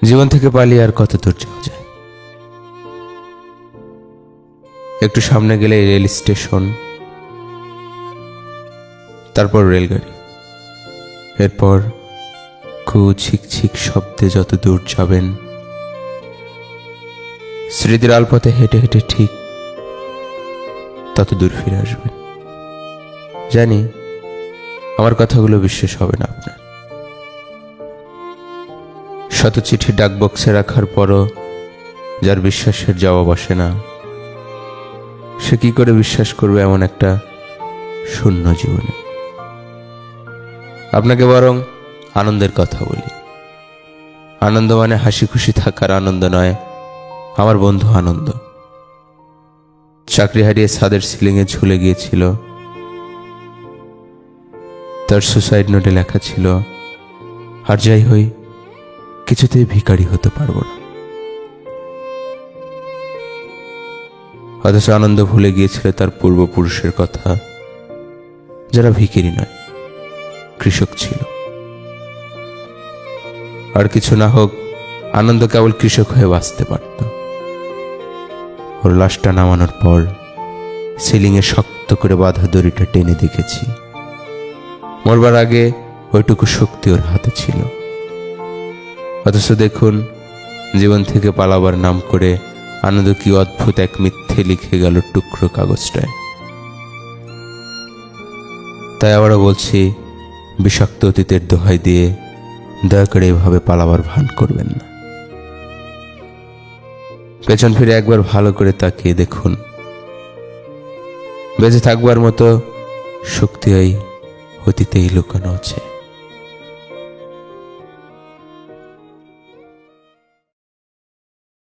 জীবন থেকে পালিয়ে আর কত দূর যাওয়া যায়? একটু সামনে গেলে রেল স্টেশন, তারপর রেলগাড়ি, এরপর ছিক শব্দে যত দূর যাবেন, স্মৃতির আলপথে হেঁটে হেঁটে ঠিক তত দূর ফিরে আসবেন। জানি আমার কথাগুলো বিশ্বাস হবে না আপনার। শত চিঠি ডাকবক্সে রাখার পরও যার বিশ্বাসের জবাব আসে না, সে কি করে বিশ্বাস করবে এমন একটা শূন্য জীবনে? আপনাকে বরং আনন্দের কথা বলি। আনন্দ মানে হাসি খুশি থাকার আনন্দ নয়, আমার বন্ধু আনন্দ চাকরি হারিয়ে ছাদের সিলিংয়ে ঝুলে গিয়েছিল। তার সুসাইড নোটে লেখা ছিল, আর যাই হই কিছুতেই ভিখারি হতে পারবো না। অথচ আনন্দ ভুলে গিয়েছিল তার পূর্বপুরুষের কথা, যারা ভিখারি নয়, কৃষক ছিল। আর কিছু না হোক, আনন্দ কেবল কৃষক হয়ে বাঁচতে পারত। ওর লাশটা নামানোর পর সিলিংয়ে শক্ত করে বাঁধা দড়িটা টেনে দেখেছি। মরবার আগে ওইটুকু শক্তি ওর হাতে ছিল। অথচ দেখুন, জীবন থেকে পালাবার নাম করে আনন্দ কি অদ্ভুত এক মিথ্যে লিখে গেল টুকরো কাগজটায়। তাই আবারও বলছি, বিষাক্ত অতীতের দোহাই দিয়ে দয়া করে এভাবে পালাবার ভান করবেন না। পেছন ফিরে একবার ভালো করে তাকিয়ে দেখুন, বেঁচে থাকবার মতো শক্তি এই অতীতেই লুকানো আছে।